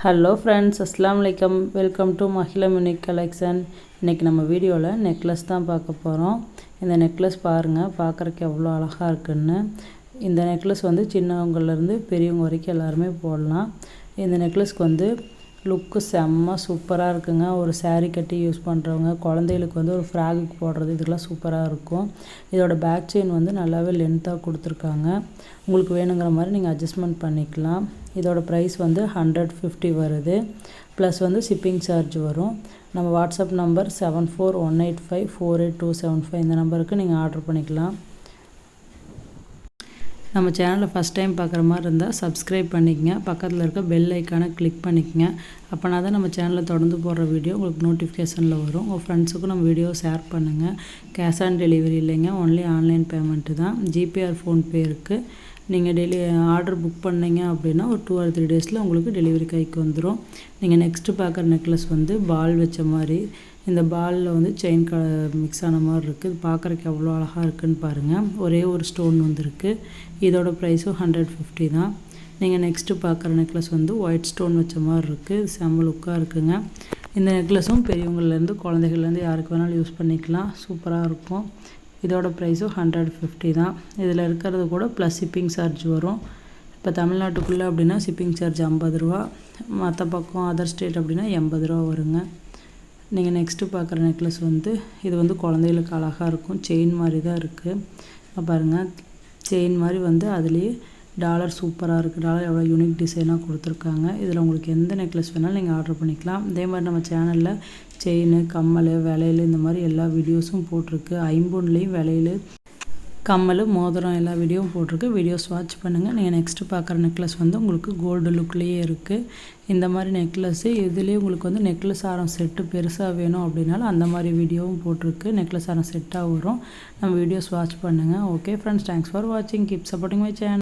Hello friends, அஸ்ஸலாமு அலைக்கும். Welcome to Mahila unique collection. இன்றைக்கி நம்ம வீடியோவில் நெக்லஸ் தான் பார்க்க போகிறோம். இந்த நெக்லஸ் பாருங்கள், பார்க்குறக்கு எவ்வளோ அழகாக இருக்குன்னு. இந்த நெக்லஸ் வந்து சின்னவங்கலேருந்து பெரியவங்க வரைக்கும் எல்லாருமே போடலாம். இந்த நெக்லஸ்க்கு வந்து லுக்கு செம்ம சூப்பராக இருக்குங்க. ஒரு சாரீ கட்டி யூஸ் பண்ணுறவங்க, குழந்தைகளுக்கு வந்து ஒரு ஃப்ராகுக்கு போடுறது, இதுக்கெல்லாம் சூப்பராக இருக்கும். இதோட பேக் செயின் வந்து நல்லாவே லென்த்தாக கொடுத்துருக்காங்க. உங்களுக்கு வேணுங்கிற மாதிரி நீங்கள் அட்ஜஸ்ட்மெண்ட் பண்ணிக்கலாம். இதோட ப்ரைஸ் வந்து 150 வருது. ப்ளஸ் வந்து ஷிப்பிங் சார்ஜ் வரும். நம்ம வாட்ஸ்அப் நம்பர் 7418548275 இந்த நம்பருக்கு நீங்கள் ஆர்டர் பண்ணிக்கலாம். நம்ம சேனலை ஃபஸ்ட் டைம் பார்க்குற மாதிரி இருந்தால் சப்ஸ்கிரைப் பண்ணிக்கங்க. பக்கத்தில் இருக்க பெல் ஐக்கானை கிளிக் பண்ணிக்கங்க. அப்போனா தான் நம்ம சேனலில் தொடர்ந்து போடுற வீடியோ உங்களுக்கு நோட்டிஃபிகேஷனில் வரும். உங்கள் ஃப்ரெண்ட்ஸுக்கும் நம்ம வீடியோ ஷேர் பண்ணுங்கள். கேஷ் ஆன் டெலிவரி இல்லைங்க, ஒன்லி ஆன்லைன் பேமெண்ட்டு தான். ஜிபே ஆர் ஃபோன்பே இருக்குது. நீங்கள் ஆர்டர் புக் பண்ணிங்க அப்படின்னா ஒரு 2 or 3 டேஸில் உங்களுக்கு டெலிவரி கைக்கு வந்துடும். நீங்கள் நெக்ஸ்ட்டு பார்க்குற நெக்லஸ் வந்து பால் வச்ச மாதிரி, இந்த பாலில் வந்து செயின் மிக்ஸ் ஆன மாதிரி இருக்குது. பார்க்குறக்கு எவ்வளோ அழகாக இருக்குதுன்னு பாருங்கள். ஒரே ஒரு ஸ்டோன் வந்துருக்கு. இதோட ப்ரைஸும் 150 தான். நீங்கள் நெக்ஸ்ட்டு பார்க்குற நெக்லஸ் வந்து ஒயிட் ஸ்டோன் வச்ச மாதிரி இருக்குது. செம்ம லுக்காக இருக்குங்க. இந்த நெக்லஸும் பெரியவங்கள்லேருந்து குழந்தைகள்லேருந்து யாருக்கு வேணாலும் யூஸ் பண்ணிக்கலாம். சூப்பராக இருக்கும். இதோட ப்ரைஸும் 150 தான். இதில் இருக்கிறது கூட ப்ளஸ் ஷிப்பிங் சார்ஜ் வரும். இப்போ தமிழ்நாட்டுக்குள்ளே அப்படின்னா ஷிப்பிங் சார்ஜ் 50 ரூபா, மற்ற பக்கம் அதர் ஸ்டேட் அப்படின்னா 80 ரூபா வருங்க. நீங்கள் நெக்ஸ்ட்டு பார்க்குற நெக்லஸ் வந்து இது வந்து குழந்தைகளுக்கு அழகாக இருக்கும். செயின் மாதிரி தான் இருக்குது. பாருங்கள், செயின் மாதிரி வந்து அதுலேயே டாலர் சூப்பராக இருக்குது. டாலர் எவ்வளோ யூனிக் டிசைனாக கொடுத்துருக்காங்க. இதில் உங்களுக்கு எந்த நெக்லஸ் வேணாலும் நீங்கள் ஆர்டர் பண்ணிக்கலாம். இதே மாதிரி நம்ம சேனலில் செயின், கம்மல், வளையல் இந்த மாதிரி எல்லா வீடியோஸும் போட்டிருக்கு. ஐம்பொன்லேயும் வளையல், கம்மல், மோதிரம் எல்லா வீடியோவும் போட்டிருக்கு. வீடியோஸ் வாட்ச் பண்ணுங்கள். நீங்கள் நெக்ஸ்ட்டு பார்க்குற நெக்லஸ் வந்து உங்களுக்கு கோல்டு லுக்லேயே இருக்குது. இந்த மாதிரி நெக்லஸ்ஸு இதுலேயே உங்களுக்கு வந்து நெக்லஸ் ஆரம் செட்டு பெருசாக வேணும் அப்படின்னாலும் அந்த மாதிரி வீடியோவும் போட்டிருக்கு. நெக்லஸ் ஆரம் செட்டாக வரும். நம்ம வீடியோஸ் வாட்ச் பண்ணுங்கள். ஓகே ஃப்ரெண்ட்ஸ், தேங்க்ஸ் ஃபார் வாட்சிங். Keep supporting my channel.